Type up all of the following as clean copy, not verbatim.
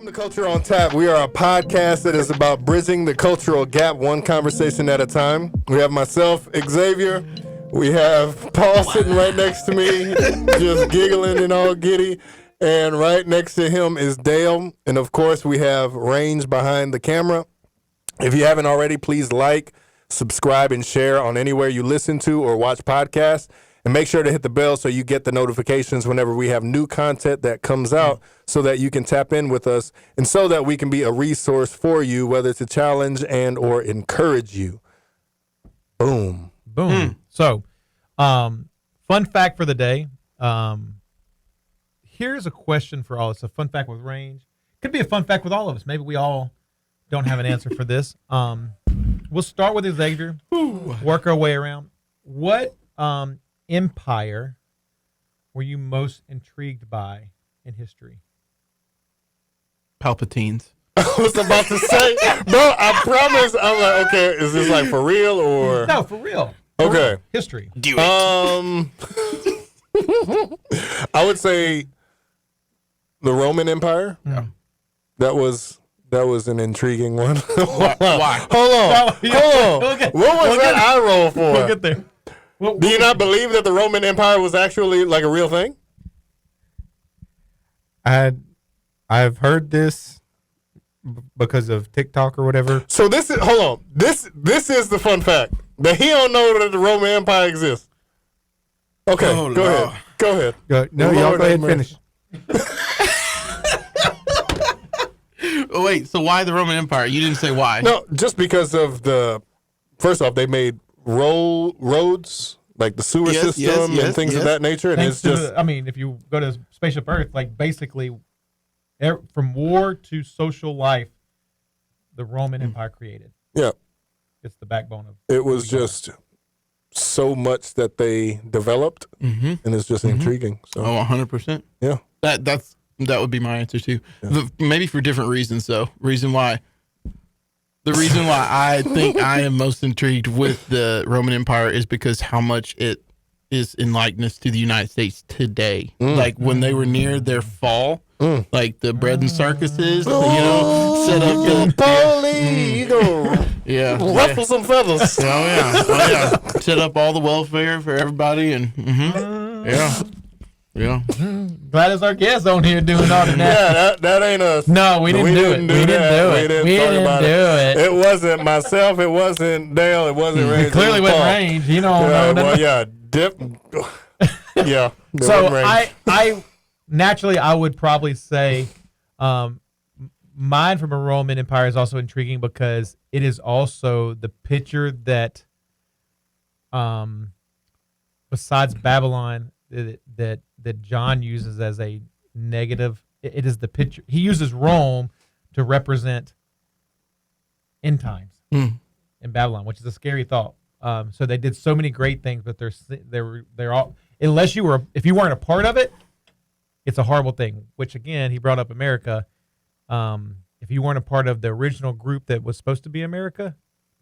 Welcome to Culture on Tap. We are a podcast that is about bridging the cultural gap one conversation at a time. We have myself, Xavier. We have Paul sitting right next to me, just giggling and all giddy. And right next to him is Dale. And of course, we have Range behind the camera. If you haven't already, please like, subscribe, and share on anywhere you listen to or watch podcasts. And make sure to hit the bell so you get the notifications whenever we have new content that comes out so that you can tap in with us and so that we can be a resource for you, whether it's a challenge and or encourage you. Boom. Boom. So, fun fact for the day. Here's a question for all. It's a fun fact with Range. Could be a fun fact with all of us. Maybe we all don't have an answer for this. We'll start with Xavier, work our way around. What empire were you most intrigued by in history? Palpatines. I was about to say, bro, I promise. I'm like, okay, is this like for real or? No, for real. Okay. History. Do it. I would say the Roman Empire. Yeah. That was an intriguing one. Why? Hold on. We'll get- What was we'll that get- eye roll for? We'll get there. Do you not believe that the Roman Empire was actually like a real thing? I've heard this because of TikTok or whatever. So this is hold on. This is the fun fact that he don't know that the Roman Empire exists. Okay, Oh, go Lord. ahead. Go ahead. No, Lord y'all go ahead and have finish. Oh, wait, so why the Roman Empire? You didn't say why. No, just because of first off, they made roads, like the sewer Yes, system yes, and things of yes. that nature. And Thanks it's to just, if you go to Spaceship Earth, like basically from war to social life, the Roman Empire created. yeah, It's the backbone of it was just so much that they developed, and it's just intriguing. So, Oh, 100%. yeah. That would be my answer, too. Maybe for different reasons, though. The reason why I think I am most intrigued with the Roman Empire is because how much it is in likeness to the United States today. Like when they were near their fall, like the bread and circuses, set up the Polly, you go ruffle some feathers. Oh yeah, set up all the welfare for everybody, and yeah. glad it's our guest on here doing all the Yeah, that ain't us. No, we didn't do it. We didn't do it. We talk didn't about do it. It wasn't myself. It wasn't Dale. It wasn't Range. It clearly it was wasn't Paul. Range. You don't Yeah, know. well, yeah, dip. Yeah. it So wasn't Range. I naturally I would probably say mine from a Roman Empire is also intriguing because it is also the picture that besides Babylon that John uses as a negative. It is the picture he uses Rome to represent end times in Babylon, which is a scary thought. So they did so many great things, but they're all if you weren't a part of it, it's a horrible thing. Which again, he brought up America. If you weren't a part of the original group that was supposed to be America,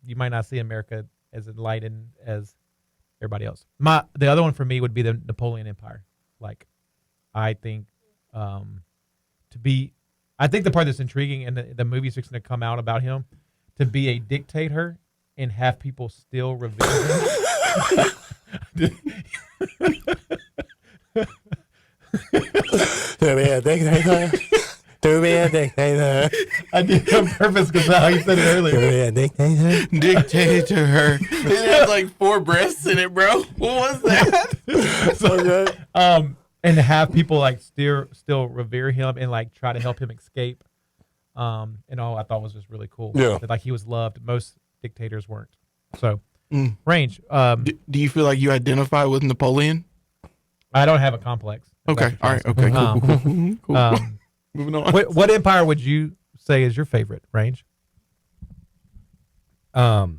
you might not see America as enlightened as everybody else. The other one for me would be the Napoleon Empire. Like, I think I think the part that's intriguing, and the movie's fixing to come out about him, to be a dictator and have people still revere him. I did it on purpose because how you said it earlier. Dictator. It had like 4 breasts in it, bro. What was that? And to have people like still revere him and like try to help him escape, and all I thought was just really cool. Yeah. That, like he was loved. Most dictators weren't. So, Range. Do you feel like you identify with Napoleon? I don't have a complex. Okay. All right. Okay. Cool. Moving on. What empire would you say is your favorite, Range? So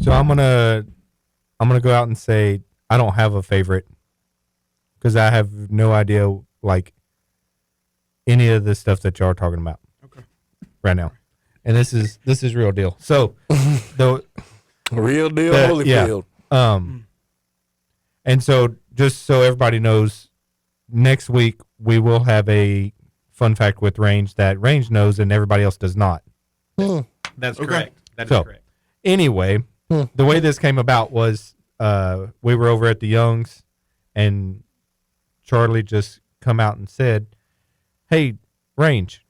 I'm gonna go out and say I don't have a favorite because I have no idea like any of the stuff that y'all are talking about. Okay. Right now, and this is real deal. So the Real deal, Holyfield. And so just so everybody knows, next week we will have a fun fact with Range that Range knows and everybody else does not. That's Okay. correct. That is So- correct. Anyway, the way this came about was we were over at the Youngs, and Charlie just come out and said, "Hey, Range,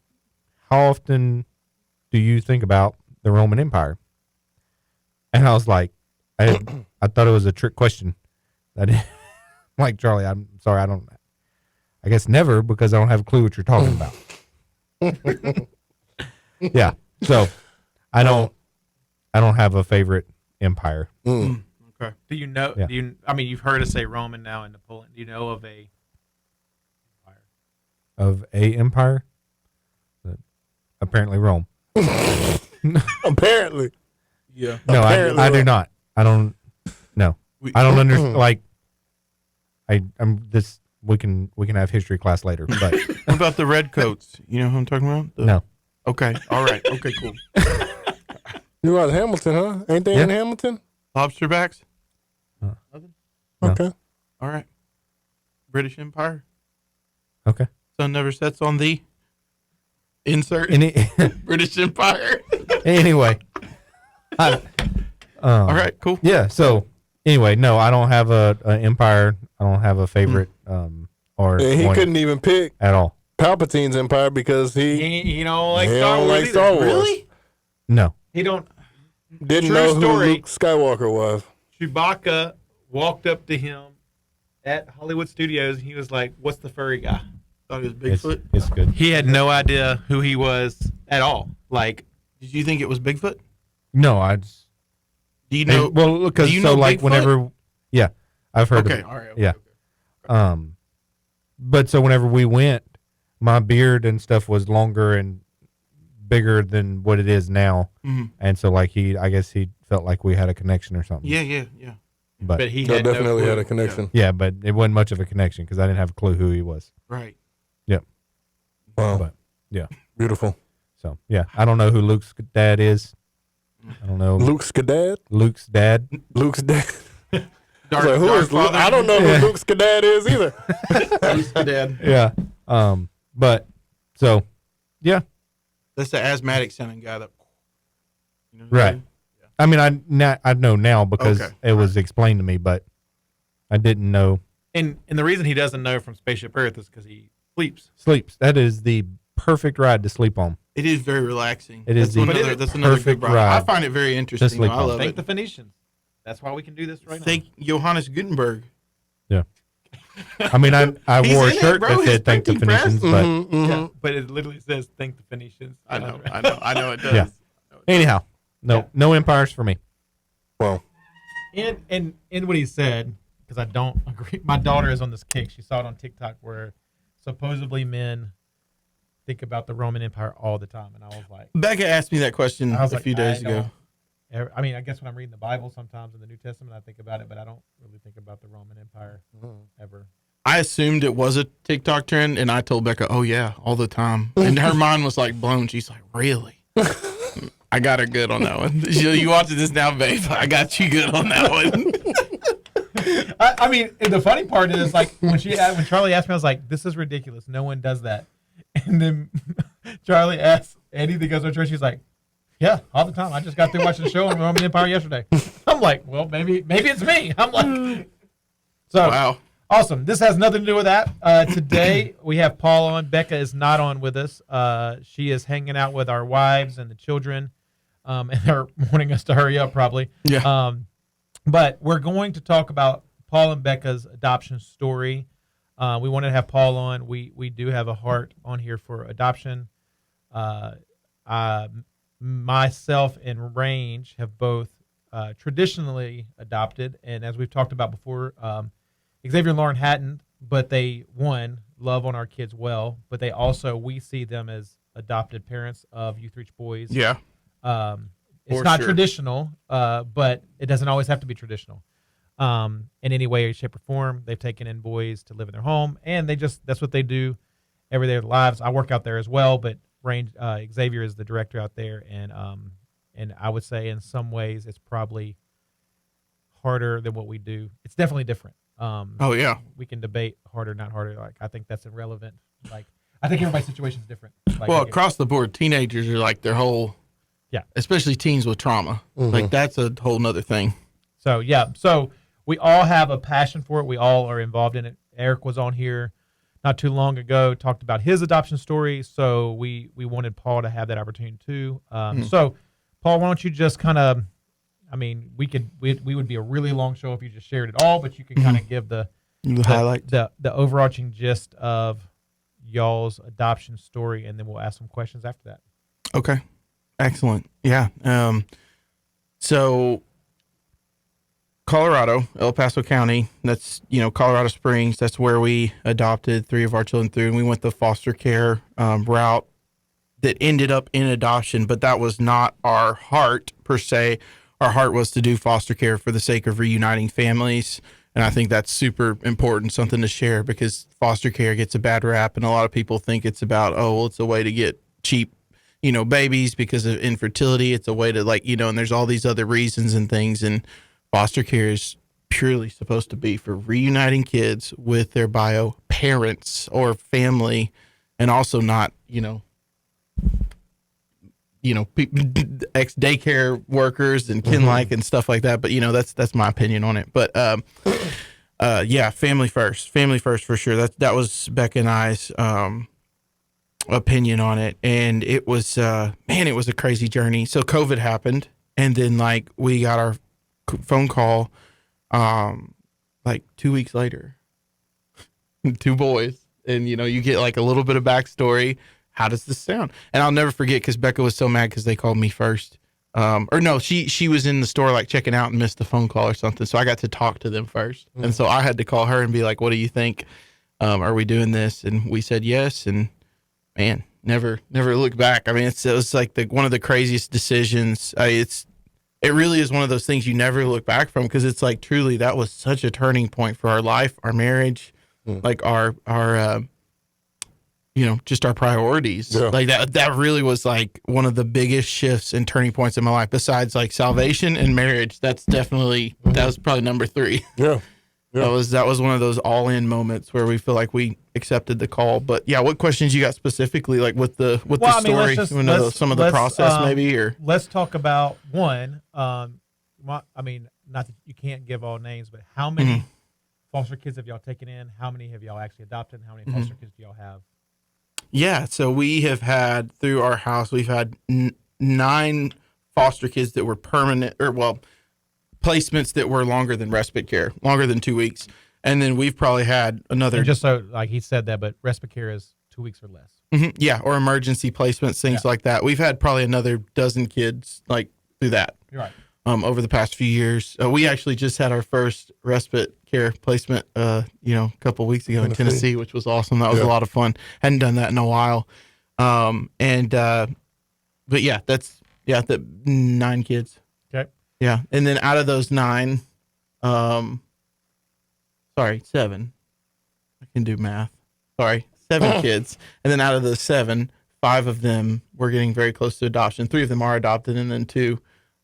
how often do you think about the Roman Empire?" And I was like, I thought it was a trick question. I'm like, Charlie, I'm sorry, I guess never, because I don't have a clue what you're talking about. Yeah, so I don't have a favorite empire. Okay. Do you know? Yeah. Do you? I mean, you've heard us say Roman now and Napoleon. Do you know of a empire? Of a empire? Apparently Rome. Apparently. Yeah. No, Apparently I do Rome. not. I don't. No, I don't understand. Like, I'm this. We can have history class later, but What about the redcoats? You know who I'm talking about? no. Okay. All right. Okay. Cool. You are Hamilton, huh? Ain't they Yeah. in Hamilton? Lobster backs. No. Okay. All right. British Empire. Okay. Sun never sets on the insert Any, British Empire. anyway. All right. Cool. Yeah. So anyway, no, I don't have a empire. I don't have a favorite or And he one couldn't even pick at all. Palpatine's empire because He don't like he Star don't Wars. like either. Star Wars. Really? No. He don't. Didn't True know story. who Luke Skywalker was. Chewbacca walked up to him at Hollywood Studios, and he was like, "What's the furry guy?" Thought it was It's, Bigfoot. it's good. He had no idea who he was at all. Like, Did you think it was Bigfoot? No, I just Do you know? well because do you so know like Bigfoot? whenever I've heard Okay. of it. All right. Yeah. Okay. But so whenever we went, my beard and stuff was longer and bigger than what it is now, Mhm. and so like I guess he felt like we had a connection or something. Yeah. But, but he So had definitely no had clue. a connection. yeah, but it wasn't much of a connection because I didn't have a clue who he was. Right. Wow. But yeah, Beautiful. so yeah, I don't know who Luke's dad is. I don't know Luke's dad? Luke's dad. Luke's dad. I Dark, was like, who is Luke? Father? I don't know Yeah. who Luke's dad is either. Luke's the dad. Yeah. But so yeah, That's the asthmatic sounding guy that. You know what right. I mean? I mean, I know now because Okay. it was explained to me, but I didn't know. And the reason he doesn't know from Spaceship Earth is because he sleeps. Sleeps. That is the perfect ride to sleep on. It is very relaxing. It is That's the another, that's another perfect good ride. ride I find it very interesting. sleep I on. love Thank it. the Phoenicians. That's why we can do this right Thank Johannes Gutenberg. Yeah. I mean, I He's wore a in it, shirt bro. that His said "Thank the printing press. Phoenicians," but now. Mhm. Yeah, but it literally says "Thank the Phoenicians." I know it does. Yeah. anyhow, no, Yeah. no empires for me. Well, And what he said, because I don't agree. My daughter is on this kick. She saw it on TikTok where supposedly men think about the Roman Empire all the time, and I was like, Becca asked me that question I was a like, few days I ago. don't I mean, I guess when I'm reading the Bible sometimes in the New Testament, I think about it, but I don't really think about the Roman Empire ever. I assumed it was a TikTok trend, and I told Becca, "Oh yeah, all the time." And her mind was like blown. She's like, "Really?" I got her good on that one. You watching this now, babe? I got you good on that one. I mean, and the funny part is like when Charlie asked me, I was like, "This is ridiculous. No one does that." And then Charlie asked Eddie that goes to church. He's like, "Yeah, all the time. I just got through watching the show on Roman Empire yesterday." I'm like, "Well, maybe it's me." I'm like, so Wow. awesome. This has nothing to do with that. Today we have Paul on. Becca is not on with us. She is hanging out with our wives and the children, and they're wanting us to hurry up probably. Yeah. But we're going to talk about Paul and Becca's adoption story. We wanted to have Paul on. We do have a heart on here for adoption. Myself and Range have both traditionally adopted, and as we've talked about before, Xavier and Lauren hadn't, but they love on our kids well, but they also we see them as adopted parents of Youth Reach Boys. Yeah. It's For not sure. traditional, but it doesn't always have to be traditional. In any way, shape, or form, they've taken in boys to live in their home, and that's what they do every day of their lives. I work out there as well, but Xavier is the director out there, and I would say in some ways it's probably harder than what we do. It's definitely different. Oh yeah. We can debate harder, not harder. Like I think that's irrelevant. Like I think everybody's situation is different. Like, Well, across the board, teenagers are like their whole, Yeah. especially teens with trauma. Like that's a whole nother thing. So we all have a passion for it. We all are involved in it. Eric was on here not too long ago, talked about his adoption story. So we wanted Paul to have that opportunity too. So Paul, why don't you just kind of, I mean, we would be a really long show if you just shared it all, but you can kind of give the highlight, the overarching gist of y'all's adoption story, and then we'll ask some questions after that. Okay. Excellent. Yeah. So Colorado, El Paso County, that's, Colorado Springs, that's where we adopted 3 of our children through, and we went the foster care route that ended up in adoption, but that was not our heart per se. Our heart was to do foster care for the sake of reuniting families. And I think that's super important, something to share, because foster care gets a bad rap, and a lot of people think it's about, it's a way to get cheap, babies because of infertility. It's a way to and there's all these other reasons and things. And foster care is purely supposed to be for reuniting kids with their bio parents or family, and also not, ex daycare workers and kin-like and stuff like that. But that's my opinion on it. But family first for sure. That was Becca and I's opinion on it, and it was it was a crazy journey. So COVID happened, and then we got our phone call 2 weeks later. 2 boys, and you get a little bit of backstory. How does this sound? And I'll never forget, because Becca was so mad because they called me first. Or no, she was in the store checking out and missed the phone call or something. So I got to talk to them first. And so I had to call her and be like, what do you think? Are we doing this? And we said yes. And man, never looked back. I mean, it was one of the craziest decisions. It really is one of those things you never look back from, because it's truly, that was such a turning point for our life, our marriage, our just our priorities. Yeah. That really was one of the biggest shifts and turning points in my life, besides salvation and marriage. That's definitely, that was probably number 3. Yeah. That was one of those all in moments where we feel like we accepted the call. But yeah, what questions you got specifically, with the story? Some of the process maybe, or let's talk about one. Not that you can't give all names, but how many foster kids have y'all taken in? How many have y'all actually adopted? And how many foster kids do y'all have? Yeah, so we have had, through our house, we've had 9 foster kids that were permanent, placements that were longer than respite care, longer than 2 weeks. And then we've probably had another. And just so, he said that, but respite care is 2 weeks or less. Yeah, or emergency placements, things like that. We've had probably another dozen kids through that. You're right. Over the past few years. We actually just had our first respite care placement, a couple weeks ago in Tennessee, which was awesome. That was a lot of fun. Hadn't done that in a while. But yeah, the 9 kids. Okay. Yeah. And then out of those 9, 7. I can do math. 7 kids. And then out of those 7, 5 of them were getting very close to adoption. 3 of them are adopted, and then 2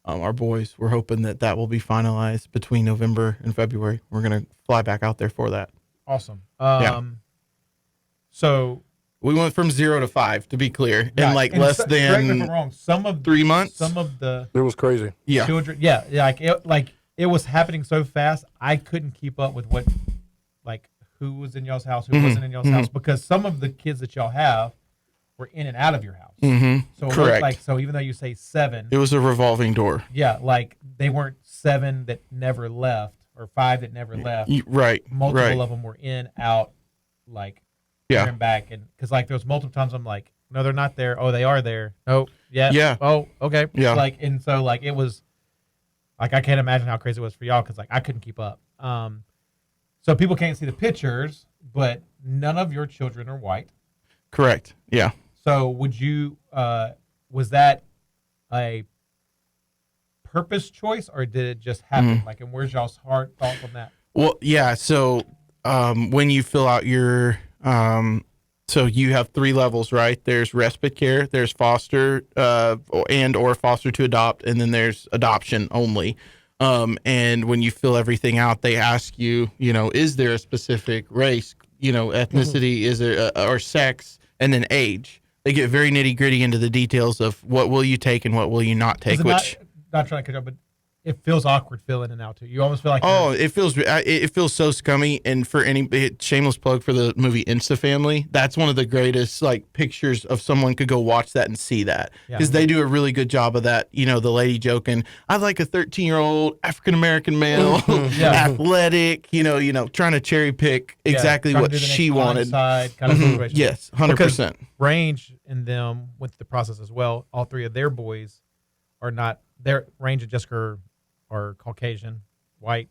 our boys. We're hoping that will be finalized between November and February. We're going to fly back out there for that. Awesome. So we went from 0 to 5, to be clear, in less than, correct me if I'm wrong, some of 3 months. Some of the It was crazy. children, it was happening so fast. I couldn't keep up with what, who was in y'all's house, who wasn't in y'all's house, because some of the kids that y'all have were in and out of your house. So correct. So even though you say 7, it was a revolving door. Yeah, they weren't 7 that never left or 5 that never left. Right. Multiple of them were in, out, here and back, and because there was multiple times I'm like, no, they're not there. Oh, they are there. Oh, yeah. Yeah. Oh, okay. Yeah. And so it was I can't imagine how crazy it was for y'all, because I couldn't keep up. So people can't see the pictures, but none of your children are white. Correct. Yeah. So would you, was that a purpose choice, or did it just happen? And where's y'all's thoughts on that? Well, yeah. So when you fill out your, so you have 3 levels, right? There's respite care, there's foster and or foster to adopt, and then there's adoption only. And when you fill everything out, they ask you, is there a specific race, ethnicity, is there or sex? and then age. They get very nitty gritty into the details of what will you take and what will you not take. Which not trying to cut up, but it feels awkward filling in out too. You almost feel like it feels so scummy. And for any shameless plug for the movie Insta Family, that's one of the greatest like pictures of someone could go watch that and see that, because they do a really good job of that. You know, the lady joking, I like a 13-year-old African American male, athletic. You know, trying to cherry pick exactly what she wanted. Kind of situation. Yes, 100%. Range and them went through the process as well. All three of their boys are not. Their Range and Jessica are Caucasian, white,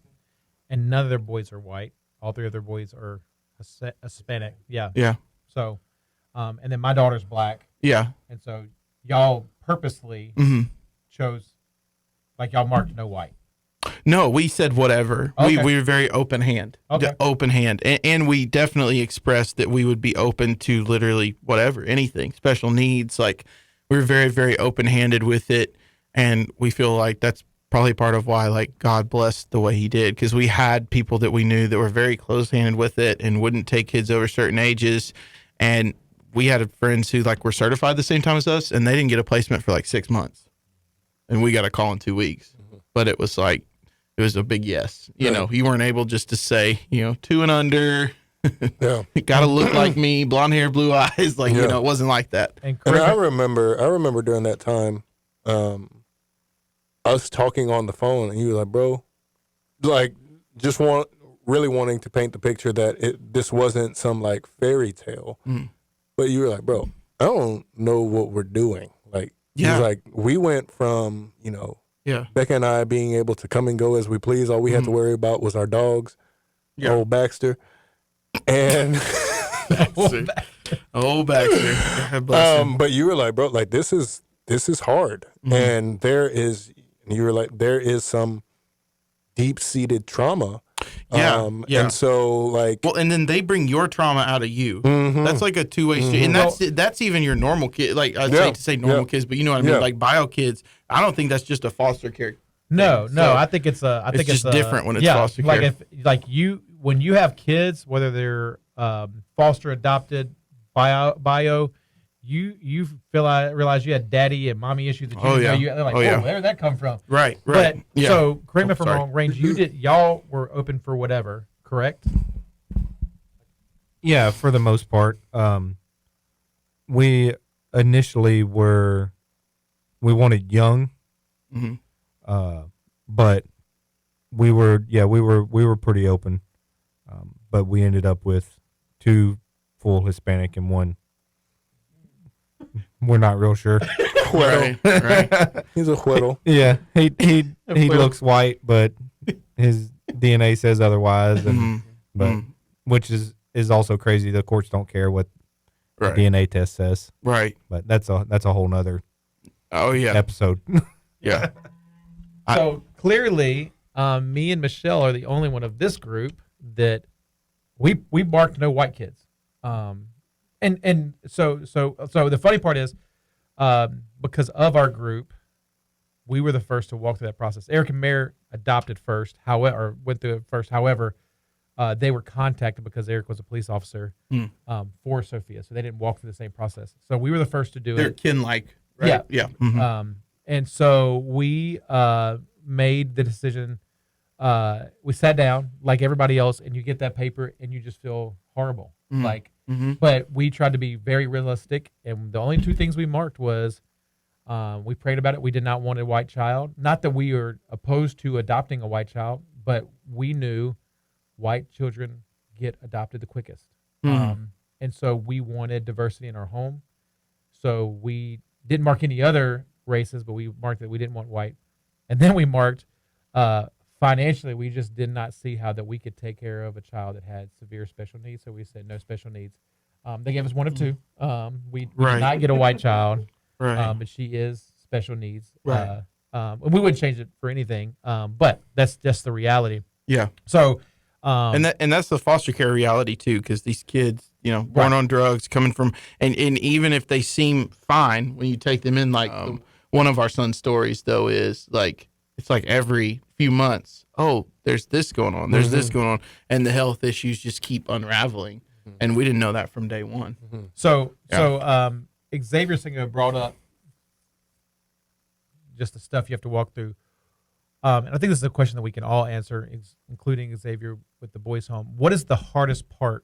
and none of their boys are white. All three of their boys are Hispanic. Yeah. Yeah. So, and then my daughter's black. Yeah. And so y'all purposely chose, like y'all marked no white. No, we said whatever. Okay. We were very open hand. Okay. Open hand. And we definitely expressed that we would be open to literally whatever, anything, special needs. Like, we were very, very open handed with it. And we feel like that's probably part of why, like, God blessed the way he did, because we had people that we knew that were very close handed with it and wouldn't take kids over certain ages. And we had friends who like were certified the same time as us, and they didn't get a placement for like 6 months. And we got a call in 2 weeks. But it was like, it was a big yes. You know, you weren't able just to say, 2 and under. Yeah. Got to look like me, blonde hair, blue eyes. Like, it wasn't like that. And I remember during that time, us talking on the phone, and you were like, bro, like, just really wanting to paint the picture that this wasn't some like fairy tale. But you were like, bro, I don't know what we're doing. Like, he was like, we went from, Becca and I being able to come and go as we please. All we had to worry about was our dogs, old Baxter, and old Baxter. God bless him. But you were like, bro, like this is hard, and there is some deep-seated trauma. And so like, well, and then they bring your trauma out of you. That's like a two-way street, and that's even your normal kid. Like, I'd hate to say normal kids, but you know what I mean. Like, bio kids, I don't think that's just a foster care. No, I think it's just different when it's foster care. Like when you have kids, whether they're foster, adopted, bio, you realize you had daddy and mommy issues that they're like, where did that come from? Right. But so correct me if I'm wrong, Range, y'all were open for whatever, correct? Yeah, for the most part. We initially we wanted young, but we were pretty open. But we ended up with 2 full Hispanic and 1. We're not real sure. Right. He's a whittle. Yeah, he looks white, but his DNA says otherwise, but which is also crazy. The courts don't care what the DNA test says. Right. But that's a whole nother episode. Yeah. So clearly, me and Michelle are the only one of this group that we marked no white kids. And so the funny part is, because of our group, we were the first to walk through that process. Eric and Mare adopted first, went through it first. However, they were contacted because Eric was a police officer for Sophia, so they didn't walk through the same process. So we were the first to do They're it. kin-like, right? Yeah. And so we made the decision. We sat down like everybody else, and you get that paper, and you just feel horrible. But we tried to be very realistic, and the only 2 things we marked was we prayed about it. We did not want a white child. Not that we are opposed to adopting a white child, but we knew white children get adopted the quickest. And so we wanted diversity in our home. So we didn't mark any other races, but we marked that we didn't want white. And then we marked financially, we just did not see how that we could take care of a child that had severe special needs. So we said no special needs. They gave us 1 of 2. We did not get a white child, but she is special needs. Right. We wouldn't change it for anything, but that's just the reality. Yeah. So, and that's the foster care reality too, because these kids, born on drugs, coming from, and even if they seem fine when you take them in, like one of our son's stories though is like, it's like every few months, there's this going on, there's this going on, and the health issues just keep unraveling. And we didn't know that from day one. So Xavier Singer brought up just the stuff you have to walk through. And I think this is a question that we can all answer, including Xavier with the boys' home. What is the hardest part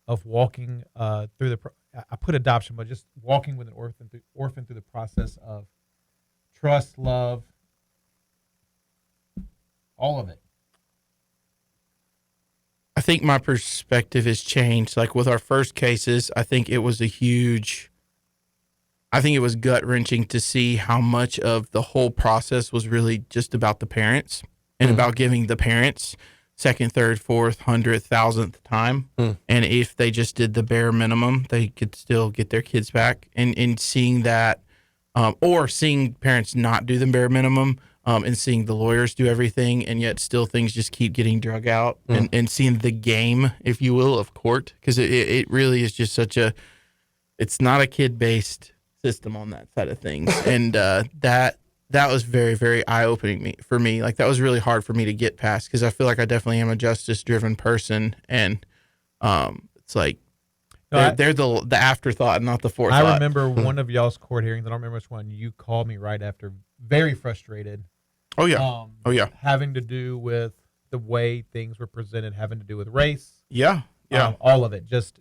of walking through the? I put adoption, but just walking with an orphan through the process of trust, love, all of it. I think my perspective has changed. Like with our first cases, I think it was gut wrenching to see how much of the whole process was really just about the parents and about giving the parents second, third, fourth, 100th, 1,000th time. And if they just did the bare minimum, they could still get their kids back. And seeing that, or seeing parents not do the bare minimum, and seeing the lawyers do everything, and yet still things just keep getting drug out, and seeing the game, if you will, of court, because it really is just it's not a kid-based system on that side of things. And that was very, very eye-opening for me. Like, that was really hard for me to get past, because I feel like I definitely am a justice-driven person, and it's like they're the afterthought, not the forethought. I remember one of y'all's court hearings. I don't remember which one. You called me right after, very frustrated. Oh yeah. Having to do with the way things were presented, having to do with race. Yeah. All of it. Just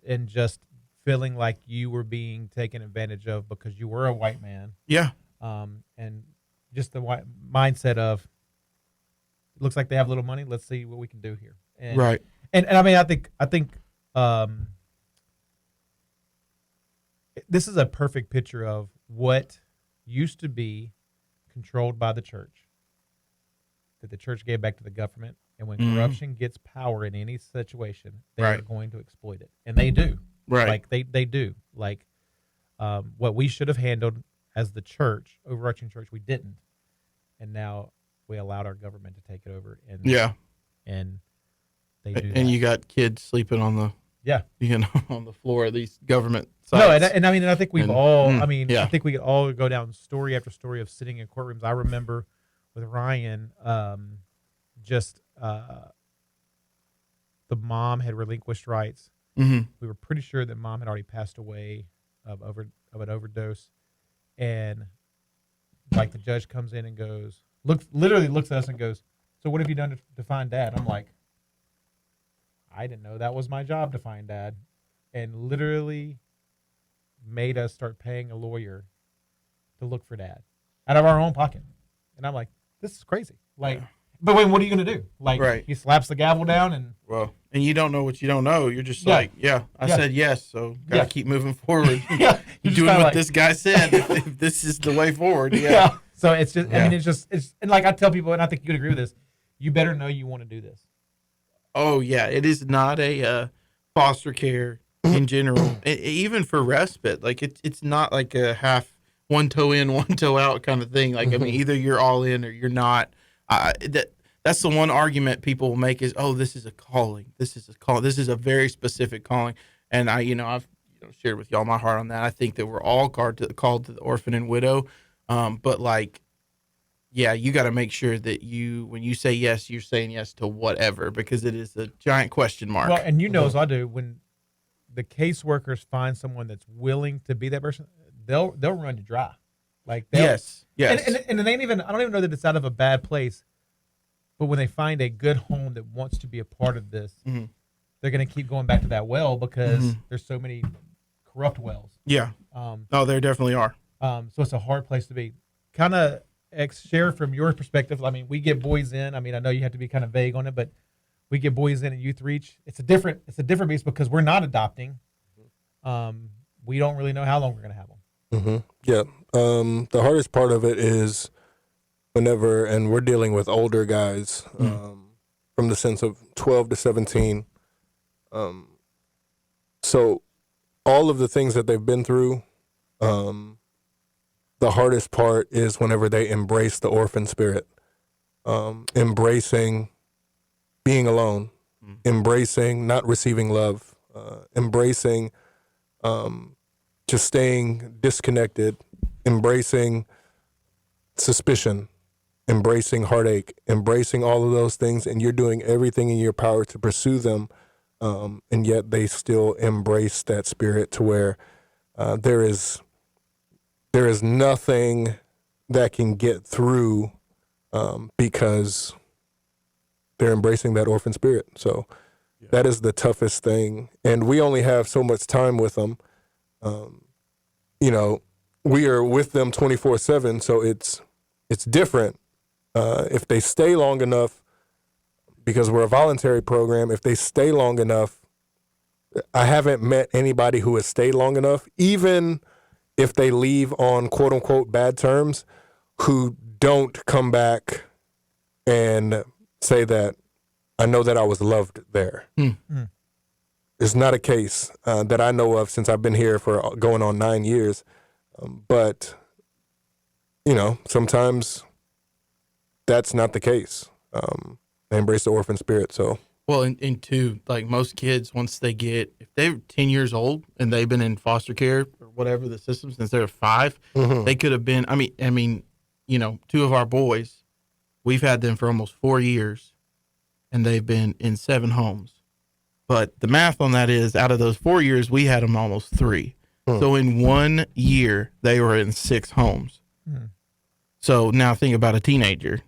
feeling like you were being taken advantage of because you were a white man. Yeah. And just the mindset of, it looks like they have a little money. Let's see what we can do here. And, right. And I mean, I think this is a perfect picture of what used to be controlled by the church, that the church gave back to the government. And when corruption gets power in any situation, they're going to exploit it. And they do. Right. Like they do. Like what we should have handled as the church, overarching church, we didn't. And now we allowed our government to take it over. And and they do. And you got kids sleeping on the on the floor of these government sites. No, and I mean, I think we've I think we could all go down story after story of sitting in courtrooms. I remember with Ryan, the mom had relinquished rights. We were pretty sure that mom had already passed away of an overdose, and like the judge comes in and literally looks at us and goes, "So what have you done to find dad?" I'm like, I didn't know that was my job to find dad, and literally made us start paying a lawyer to look for dad out of our own pocket. And I'm like, this is crazy. Like, but wait, what are you going to do? Like, he slaps the gavel down and... Well, and you don't know what you don't know. You're just I said yes, so got to keep moving forward. You're doing what this guy said, if this is the way forward. Yeah. So it's just, I mean, it's, and like I tell people, and I think you'd agree with this, you better know you want to do this. Oh, yeah. It is not a foster care in general, even for respite. Like, it's not like a half one toe in, one toe out kind of thing. Like, I mean, either you're all in or you're not. That's the one argument people will make is, oh, this is a calling. This is a call. This is a very specific calling. And I've shared with y'all my heart on that. I think that we're all called to the orphan and widow. But like, yeah, you got to make sure that when you say yes, you're saying yes to whatever, because it is a giant question mark. Well, and as I do, when the caseworkers find someone that's willing to be that person, they'll run you dry. Like, yes. And it ain't even, I don't even know that it's out of a bad place, but when they find a good home that wants to be a part of this, they're going to keep going back to that well because there's so many corrupt wells. Yeah. There definitely are. So it's a hard place to be. Kind of share from your perspective. I mean, we get boys in. I mean, I know you have to be kind of vague on it, but we get boys in at Youth Reach. It's a different beast because we're not adopting. We don't really know how long we're going to have them. Yeah. The hardest part of it is whenever, and we're dealing with older guys, from the sense of 12 to 17. So all of the things that they've been through, the hardest part is whenever they embrace the orphan spirit, embracing being alone, embracing not receiving love, embracing just staying disconnected, embracing suspicion, embracing heartache, embracing all of those things, and you're doing everything in your power to pursue them and yet they still embrace that spirit to where there is nothing that can get through because they're embracing that orphan spirit. So that is the toughest thing, and we only have so much time with them. We are with them 24/7, so it's different. If they stay long enough, because we're a voluntary program, if they stay long enough, I haven't met anybody who has stayed long enough, even if they leave on quote unquote bad terms, who don't come back and say that I know that I was loved there. It's not a case that I know of since I've been here for going on 9 years. But, sometimes that's not the case. They embrace the orphan spirit. So, Well, and two, like most kids, once if they're 10 years old and they've been in foster care or whatever the system since they're 5, they could have been. I mean, two of our boys, we've had them for almost 4 years, and they've been in 7 homes. But the math on that is, out of those 4 years, we had them almost 3. So in 1 year, they were in 6 homes. So now think about a teenager,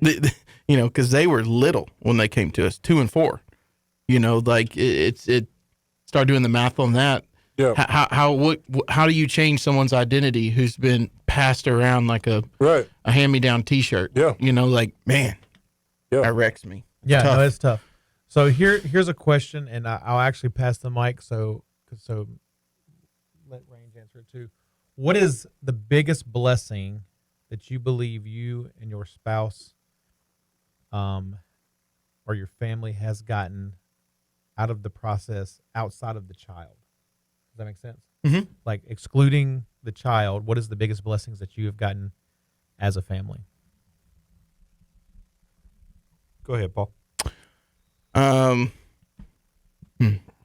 because they were little when they came to us, 2 and 4. Start doing the math on that. yeah. How do you change someone's identity who's been passed around like a hand-me-down T-shirt? Yeah. Man, Yeah. that wrecks me. Yeah, Tough. no, it's tough. So here's a question, and I'll actually pass the mic so let Range answer it too. What is the biggest blessing that you believe you and your spouse or your family has gotten out of the process outside of the child? Does that make sense? Mhm. Like excluding the child, what is the biggest blessings that you have gotten as a family? Go ahead, Paul.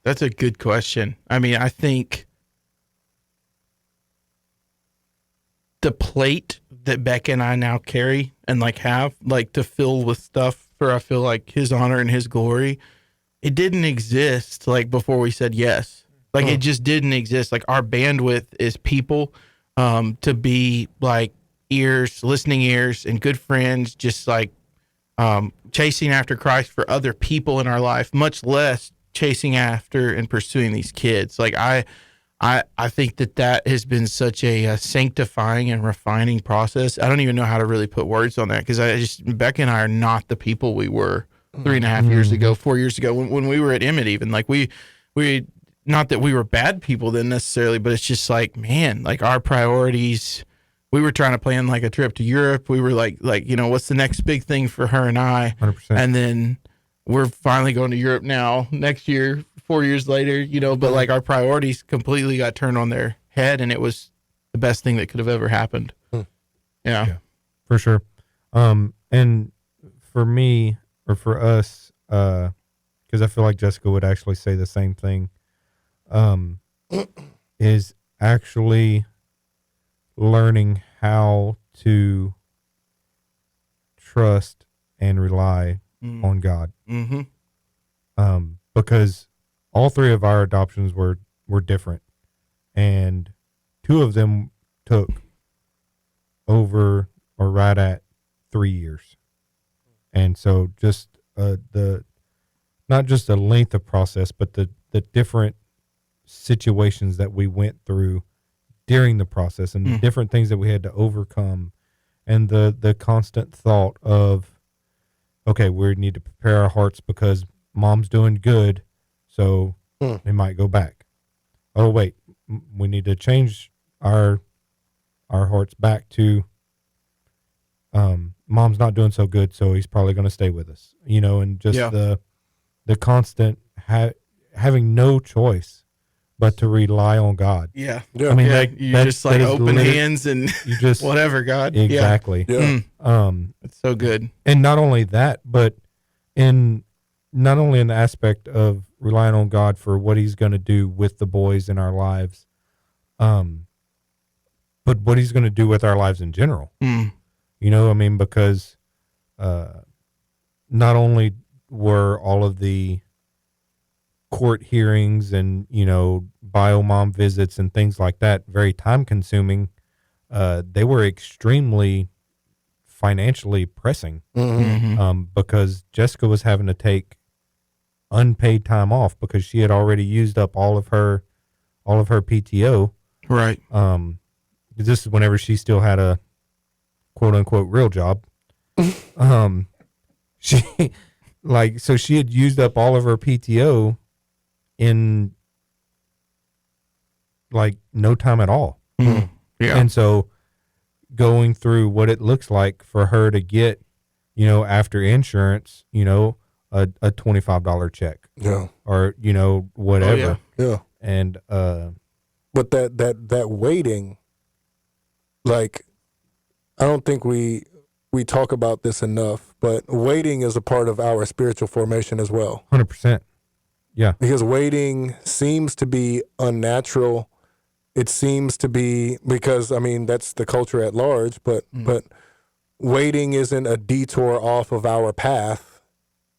That's a good question. I mean, I think the plate that Becca and I now carry and have to fill with stuff for, I feel like, his honor and his glory, it didn't exist before we said yes. It just didn't exist. Our bandwidth is people, to be listening ears and good friends, just chasing after Christ for other people in our life, much less chasing after and pursuing these kids. I think that has been such a sanctifying and refining process. I don't even know how to really put words on that, because Becca and I are not the people we were 3.5 years ago, 4 years ago when we were at Emmett. Even we not that we were bad people then necessarily, but it's just our priorities. We were trying to plan a trip to Europe. We were what's the next big thing for her and I? 100%. And then we're finally going to Europe now next year, 4 years later, but our priorities completely got turned on their head, and it was the best thing that could have ever happened. Yeah. For sure. And for me, or for us, because I feel like Jessica would actually say the same thing, is actually learning how to trust and rely on God. Because all 3 of our adoptions were different, and 2 of them took over or right at 3 years. And so just not just the length of process, but the different situations that we went through during the process, and the different things that we had to overcome, and the constant thought of, okay, we need to prepare our hearts because mom's doing good, so we might go back. Oh wait, we need to change our hearts back to mom's not doing so good, so he's probably going to stay with us, and just the constant having no choice but to rely on God. Yeah. Yeah. I mean, You just open hands and you just whatever, God. exactly. Yeah. It's so good. And not only that, but not only in the aspect of relying on God for what he's going to do with the boys in our lives, but what he's going to do with our lives in general. Because not only were all of the court hearings and, bio mom visits and things like that, very time consuming. They were extremely financially pressing, because Jessica was having to take unpaid time off because she had already used up all of her PTO. Right. This is whenever she still had a quote unquote real job. She so she had used up all of her PTO in no time at all. Yeah. And so going through what it looks like for her to get, after insurance, a $25 check. Yeah. Or, whatever. Yeah. And But that waiting, I don't think we talk about this enough, but waiting is a part of our spiritual formation as well. 100%. Yeah. Because waiting seems to be unnatural. It seems to be because, that's the culture at large, but waiting isn't a detour off of our path.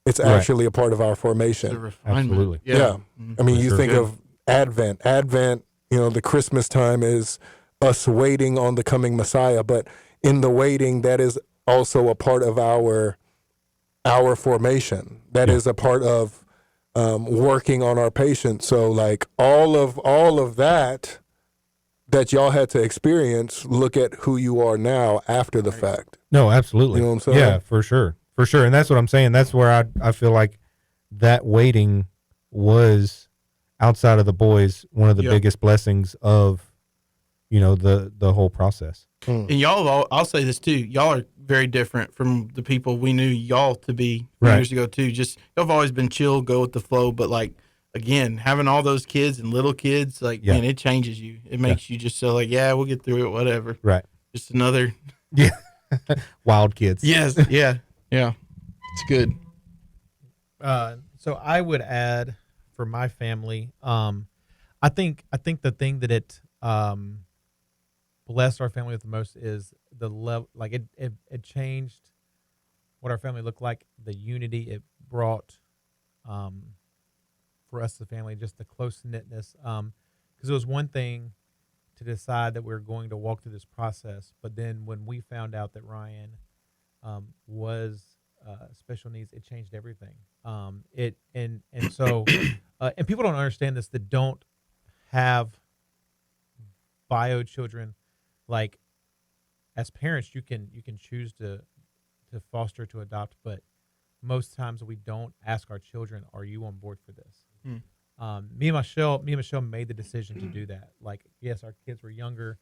It's actually a part of our formation. Absolutely. Yeah. You sure. think of Advent. Advent, the Christmas time is us waiting on the coming Messiah, but in the waiting, that is also a part of our formation. That is a part of working on our patience. So all of that y'all had to experience, look at who you are now after the fact. No, absolutely. You know what I'm saying? Yeah, for sure. For sure. And that's what I'm saying. That's where I feel like that waiting was, outside of the boys, one of the biggest blessings of, the whole process. And y'all, I'll say this too, y'all are very different from the people we knew y'all to be years ago too. Just, y'all have always been chill, go with the flow, but again, having all those kids and little kids, man, it changes you. It makes you just so we'll get through it, whatever. Right. Just another. Yeah. Wild kids. Yes. Yeah. Yeah. It's good. So I would add for my family, I think the thing that it blessed our family with the most is the level. It changed what our family looked like. The unity it brought, for us as a family, just the close knitness. Because it was one thing to decide that we were going to walk through this process, but then when we found out that Ryan was special needs, it changed everything. So and people don't understand this that don't have bio children. As parents, you can choose to foster, to adopt, but most times we don't ask our children, "Are you on board for this?" Me and Michelle made the decision to do that. Yes, our kids were younger,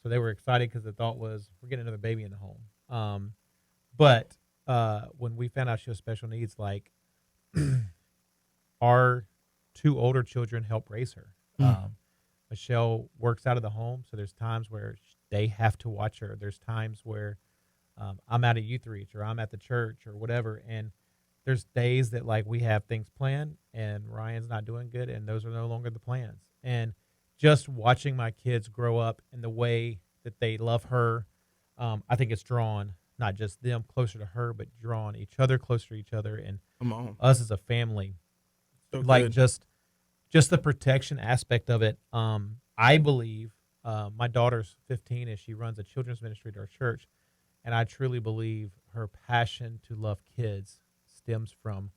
so they were excited because the thought was we're getting another baby in the home. But when we found out she was special needs, our two older children help raise her. Michelle works out of the home, so there's times where they have to watch her. There's times where I'm at a youth reach or I'm at the church or whatever, and there's days that we have things planned and Ryan's not doing good, and those are no longer the plans. And just watching my kids grow up in the way that they love her, I think it's drawn not just them closer to her, but drawn each other closer to each other, and us as a family. So just the protection aspect of it. I believe my daughter's 15 and she runs a children's ministry at our church, and I truly believe her passion to love kids stems from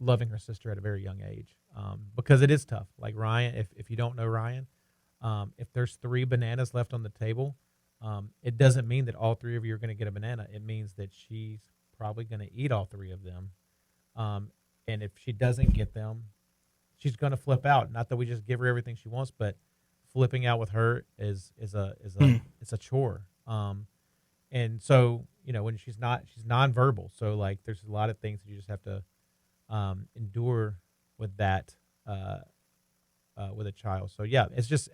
loving her sister at a very young age, because it is tough. Ryan, if you don't know Ryan, if there's 3 bananas left on the table, it doesn't mean that all 3 of you are going to get a banana. It means that she's probably going to eat all 3 of them, and if she doesn't get them, she's going to flip out. Not that we just give her everything she wants, but flipping out with her is a chore. And so, when she's nonverbal. So there's a lot of things that you just have to endure with that, with a child. So yeah, it's just,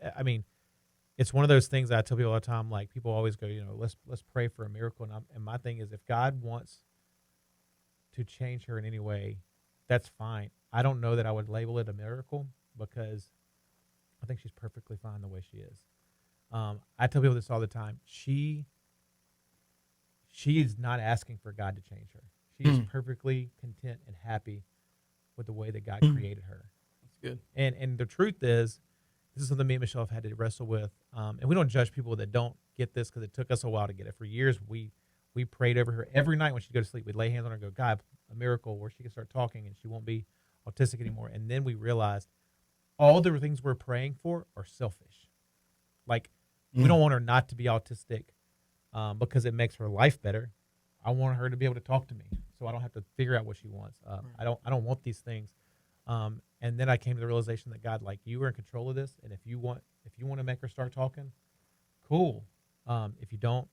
it's one of those things that I tell people all the time. People always go, let's pray for a miracle. And my thing is, if God wants to change her in any way, that's fine. I don't know that I would label it a miracle, because I think she's perfectly fine the way she is. I tell people this all the time. She is not asking for God to change her. She is perfectly content and happy with the way that God created her. good. And the truth is, this is something me and Michelle have had to wrestle with. And we don't judge people that don't get this because it took us a while to get it. For years, we prayed over her every night when she'd go to sleep. We'd lay hands on her and go, God, a miracle where she can start talking and she won't be autistic anymore. And then we realized all the things we're praying for are selfish. Like, we don't want her not to be autistic because it makes her life better. I want her to be able to talk to me, so I don't have to figure out what she wants. I don't want these things. And then I came to the realization that God, like, you are in control of this, and if you want to make her start talking, cool. If you don't,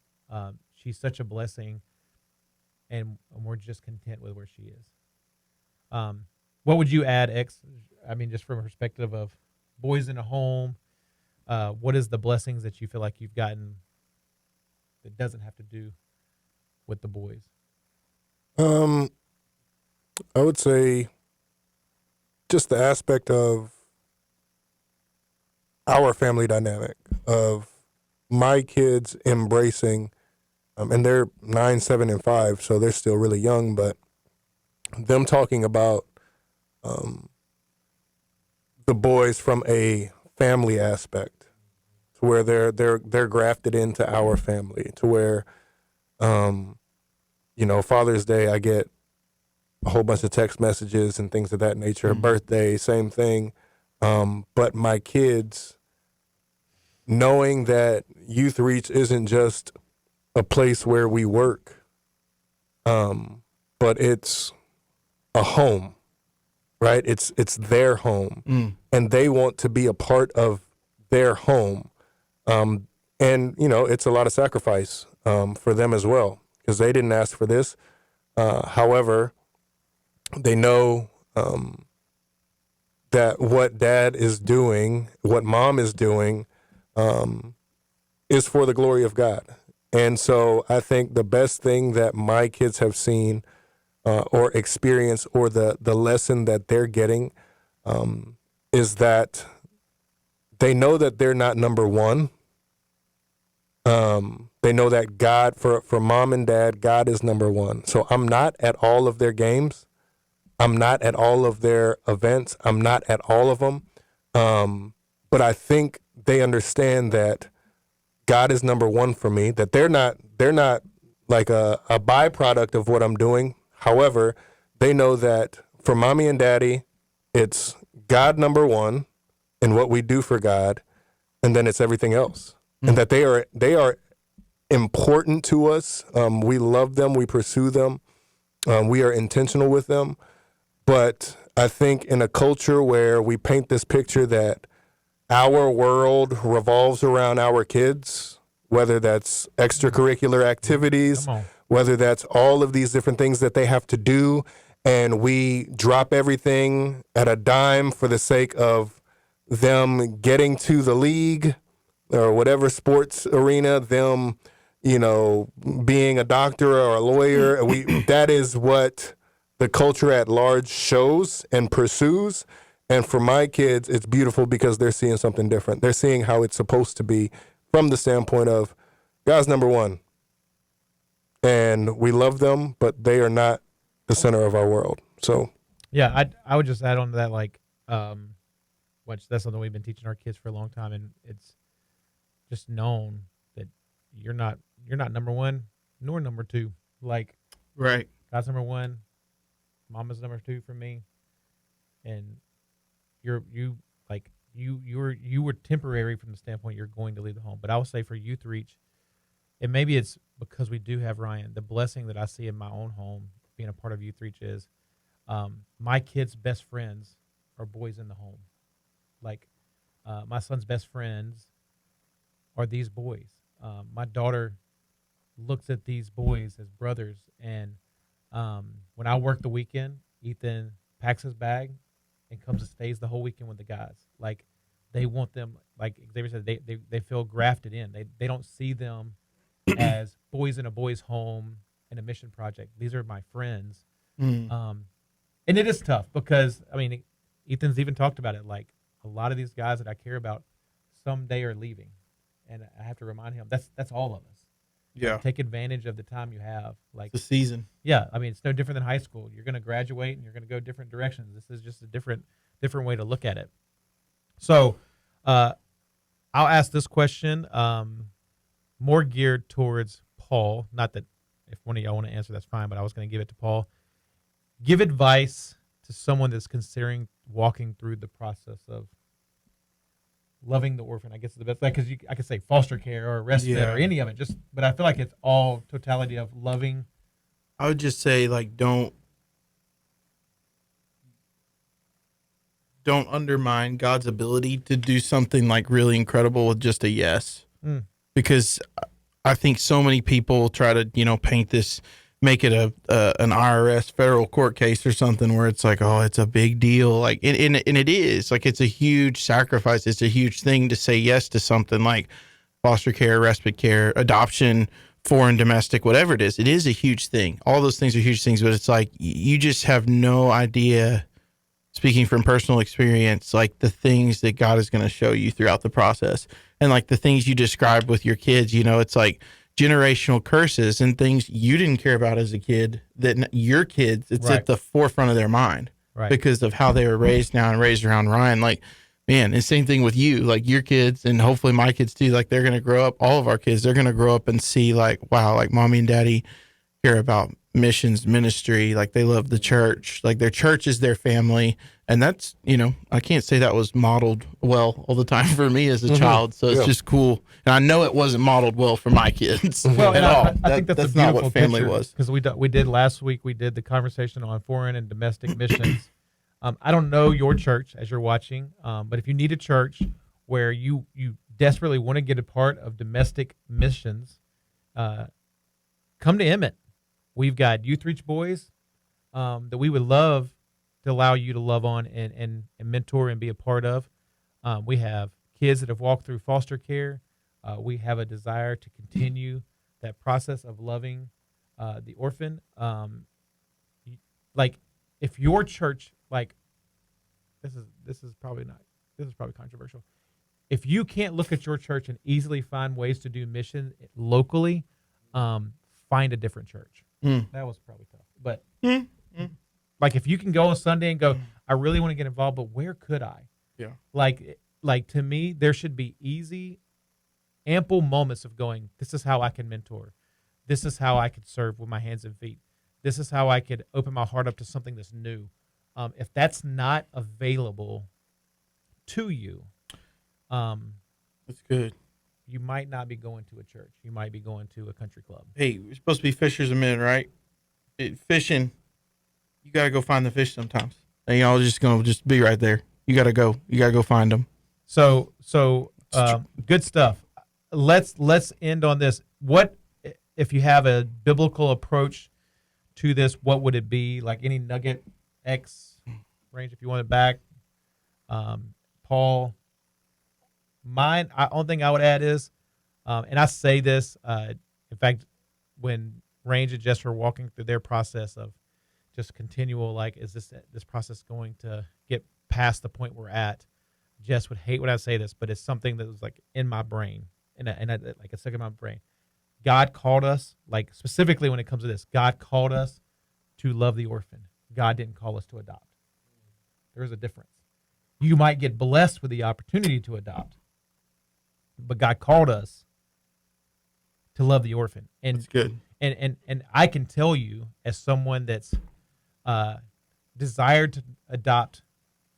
she's such a blessing, and we're just content with where she is. What would you add, X? I mean, just from a perspective of boys in a home, what is the blessings that you feel like you've gotten that doesn't have to do with the boys? I would say just the aspect of our family dynamic of my kids embracing, and they're 9, 7, and 5, so they're still really young, but them talking about the boys from a family aspect, to where they're grafted into our family, to where Father's Day, I get a whole bunch of text messages and things of that nature. Birthday, same thing. But my kids, knowing that Youth Reach isn't just a place where we work, but it's a home, right? It's their home, and they want to be a part of their home. And it's a lot of sacrifice for them as well, because they didn't ask for this. However, they know that what dad is doing, what mom is doing, is for the glory of God. And so I think the best thing that my kids have seen or experienced, or the lesson that they're getting, is that they know that they're not number one. They know that God, for mom and dad, God is number one. So I'm not at all of their games. I'm not at all of their events. I'm not at all of them. But I think they understand that God is number one for me, that they're not like a byproduct of what I'm doing. However, they know that for mommy and daddy, it's God number one and what we do for God, and then it's everything else. And that they are important to us. We love them. We pursue them. We are intentional with them. But I think in a culture where we paint this picture that our world revolves around our kids, whether that's extracurricular activities, whether that's all of these different things that they have to do, and we drop everything at a dime for the sake of them getting to the league or whatever sports arena, them, being a doctor or a lawyer. That is what the culture at large shows and pursues. And for my kids, it's beautiful because they're seeing something different. They're seeing how it's supposed to be from the standpoint of God's number one. And we love them, but they are not the center of our world. So, yeah, I would just add on to that, like, which that's something we've been teaching our kids for a long time, and it's just known that you're not number one nor number two. Like, Right. God's number one, Mama's number two for me, and you were temporary from the standpoint you're going to leave the home. But I would say for Youth Reach, and maybe it's because we do have Ryan, the blessing that I see in my own home being a part of Youth Reach is my kids' best friends are boys in the home. Like, my son's best friends are these boys. My daughter looks at these boys as brothers, and when I work the weekend, Ethan packs his bag and comes and stays the whole weekend with the guys. Like, they want them, like Xavier said, they feel grafted in. They don't see them as boys in a boys' home in a mission project. These are my friends. And it is tough because, I mean, Ethan's even talked about it. Like, a lot of these guys that I care about someday are leaving. And I have to remind him, that's all of us. Yeah. Like, take advantage of the time you have. Like, The season. yeah, I mean, it's no different than high school. You're going to graduate and you're going to go different directions. This is just a different different way to look at it. So, I'll ask this question, more geared towards Paul. Not that if one of y'all want to answer, that's fine, but I was going to give it to Paul. Give advice to someone that's considering walking through the process of loving the orphan. I guess is the best, because I could say foster care or respite or any of it. But I feel like it's all totality of loving. I would just say, like, don't undermine God's ability to do something like really incredible with just a yes. Because I think so many people try to, paint this, make it an IRS federal court case or something where it's like, oh, it's a big deal. Like, and it is. Like, it's a huge sacrifice. It's a huge thing to say yes to something like foster care, respite care, adoption, foreign, domestic, whatever it is. It is a huge thing. All those things are huge things, but it's like you just have no idea, speaking from personal experience, like the things that God is going to show you throughout the process. And like the things you described with your kids, it's like generational curses and things you didn't care about as a kid that your kids, it's at the forefront of their mind because of how they were raised now and raised around Ryan. Like, man, and same thing with you, like your kids and hopefully my kids too, like they're going to grow up, all of our kids, they're going to grow up and see like, wow, like mommy and daddy care about missions ministry, like they love the church, like their church is their family. And that's, I can't say that was modeled well all the time for me as a child. So it's just cool. And I know it wasn't modeled well for my kids well, at all. I think that's not what family was. Because we did last week, we did the conversation on foreign and domestic missions. I don't know your church as you're watching, but if you need a church where you desperately want to get a part of domestic missions, come to Emmett. We've got Youth Reach Boys that we would love to allow you to love on and mentor and be a part of. We have kids that have walked through foster care. We have a desire to continue that process of loving the orphan. Like if your church, like this is probably controversial. If you can't look at your church and easily find ways to do mission locally, find a different church. That was probably tough, but like if you can go on Sunday and go, I really want to get involved, but where could I? Yeah. Like to me, there should be easy, ample moments of going, this is how I can mentor. This is how I could serve with my hands and feet. This is how I could open my heart up to something that's new. If that's not available to you, that's good. You might not be going to a church. You might be going to a country club. Hey, we're supposed to be fishers of men, right? Fishing, you got to go find the fish sometimes. And y'all just going to just be right there. You got to go. You got to go find them. So good stuff. Let's end on this. What, if you have a biblical approach to this, what would it be? Like any nugget, X range, if you want it back. Paul, mine, only thing I would add is, and I say this, in fact, when Range and Jess were walking through their process of just continual, like, is this process going to get past the point we're at? Jess would hate when I say this, but it's something that was like in my brain, and like it's stuck in my brain. God called us, like specifically when it comes to this, God called us to love the orphan. God didn't call us to adopt. There is a difference. You might get blessed with the opportunity to adopt, but God called us to love the orphan. And that's good. And I can tell you, as someone that's desired to adopt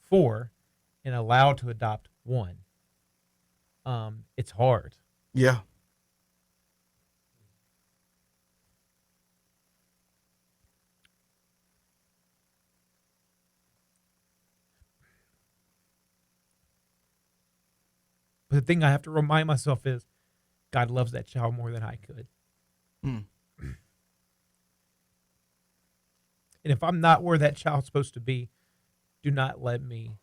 4 and allowed to adopt 1, it's hard. Yeah. But the thing I have to remind myself is God loves that child more than I could. And if I'm not where that child's supposed to be, do not let me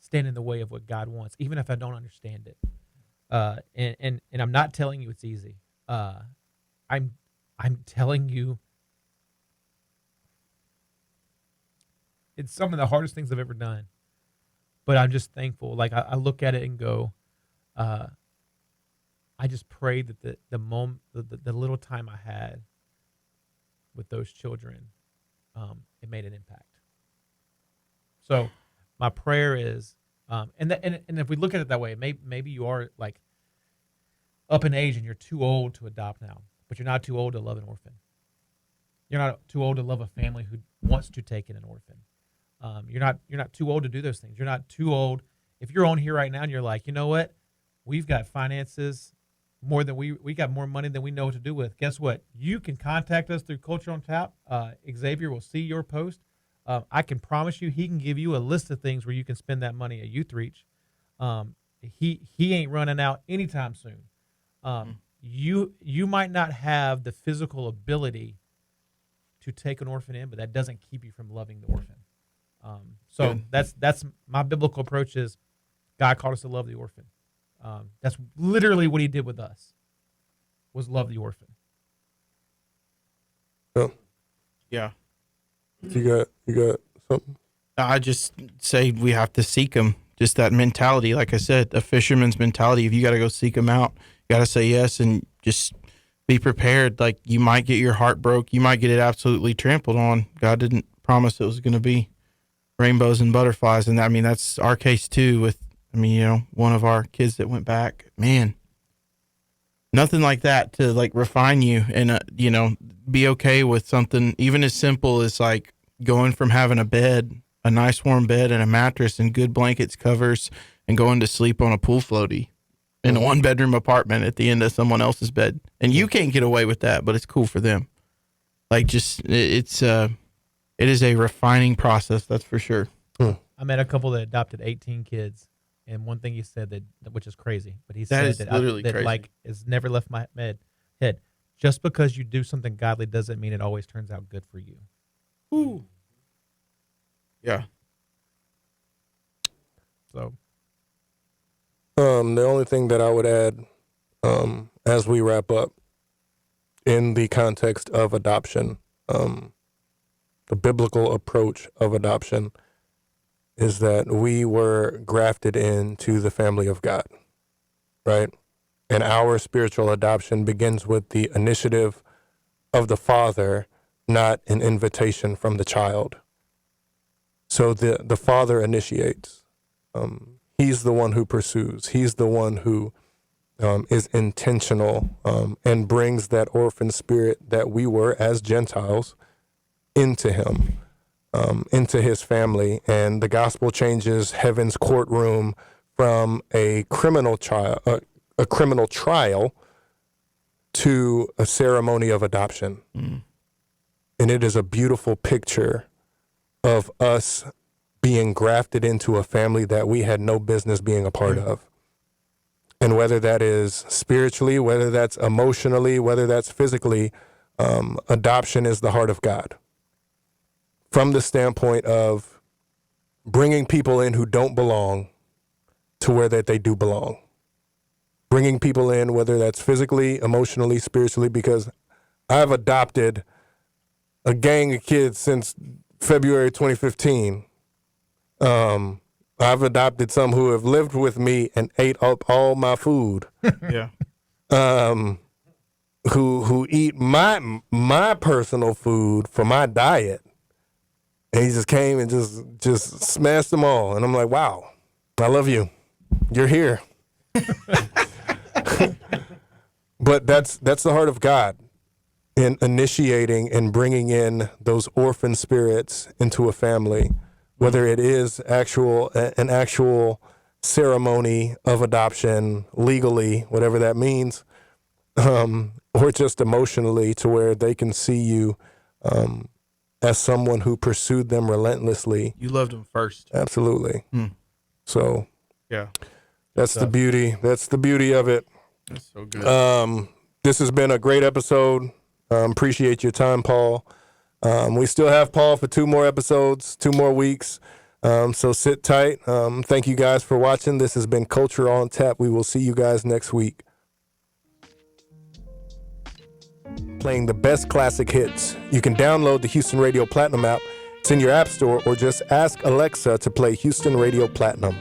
stand in the way of what God wants, even if I don't understand it. And I'm not telling you it's easy. I'm telling you it's some of the hardest things I've ever done. But I'm just thankful. Like I look at it and go, I just pray that the moment, the little time I had with those children, it made an impact. So my prayer is, and if we look at it that way, maybe you are like up in age and you're too old to adopt now, but you're not too old to love an orphan. You're not too old to love a family who wants to take in an orphan. You're not too old to do those things. You're not too old. If you're on here right now and you're like, you know what, we've got finances more than we got more money than we know what to do with. Guess what? You can contact us through Culture on Tap. Xavier will see your post. I can promise you, he can give you a list of things where you can spend that money at Youth Reach. He ain't running out anytime soon. You might not have the physical ability to take an orphan in, but that doesn't keep you from loving the orphan. So that's my biblical approach is God called us to love the orphan. That's literally what he did with us, was love the orphan. Oh, Yeah. you got something? I just say we have to seek them. Just that mentality, like I said, a fisherman's mentality. If you got to go seek them out, you got to say yes and just be prepared. Like, you might get your heart broke. You might get it absolutely trampled on. God didn't promise it was going to be rainbows and butterflies. And I mean, that's our case too with, one of our kids that went back, man, nothing like that to like refine you and, be okay with something even as simple as like going from having a bed, a nice warm bed and a mattress and good blankets, covers, and going to sleep on a pool floaty in a 1-bedroom apartment at the end of someone else's bed. And you can't get away with that, but it's cool for them. Like, just, it is a refining process. That's for sure. I met a couple that adopted 18 kids, and one thing he said that which is crazy, but he said that crazy. like it's never left my head. Just because you do something godly doesn't mean it always turns out good for you. Ooh. Yeah. So, The only thing that I would add, as we wrap up, in the context of adoption, the biblical approach of adoption is that we were grafted into the family of God, right? And our spiritual adoption begins with the initiative of the father, not an invitation from the child. So the father initiates. He's the one who pursues. He's the one who is intentional and brings that orphan spirit that we were as Gentiles into him, into his family. And the gospel changes heaven's courtroom from a criminal trial to a ceremony of adoption. And it is a beautiful picture of us being grafted into a family that we had no business being a part of. And whether that is spiritually, whether that's emotionally, whether that's physically, adoption is the heart of God. From the standpoint of bringing people in who don't belong to where that they do belong. Bringing people in, whether that's physically, emotionally, spiritually, because I've adopted a gang of kids since February 2015. I've adopted some who have lived with me and ate up all my food. Yeah. Who eat my personal food for my diet. And he just came and just smashed them all. And I'm like, wow, I love you. You're here. But that's the heart of God in initiating and bringing in those orphan spirits into a family, whether it is an actual ceremony of adoption legally, whatever that means, or just emotionally to where they can see you as someone who pursued them relentlessly. You loved them first. Absolutely. So Yeah. that's the beauty. That's the beauty of it. That's so good. This has been a great episode. Appreciate your time, Paul. We still have Paul for 2 more episodes, 2 more weeks. So sit tight. Thank you guys for watching. This has been Culture on Tap. We will see you guys next week. Playing the best classic hits. You can download the Houston Radio Platinum app. It's in your app store, or just ask Alexa to play Houston Radio Platinum.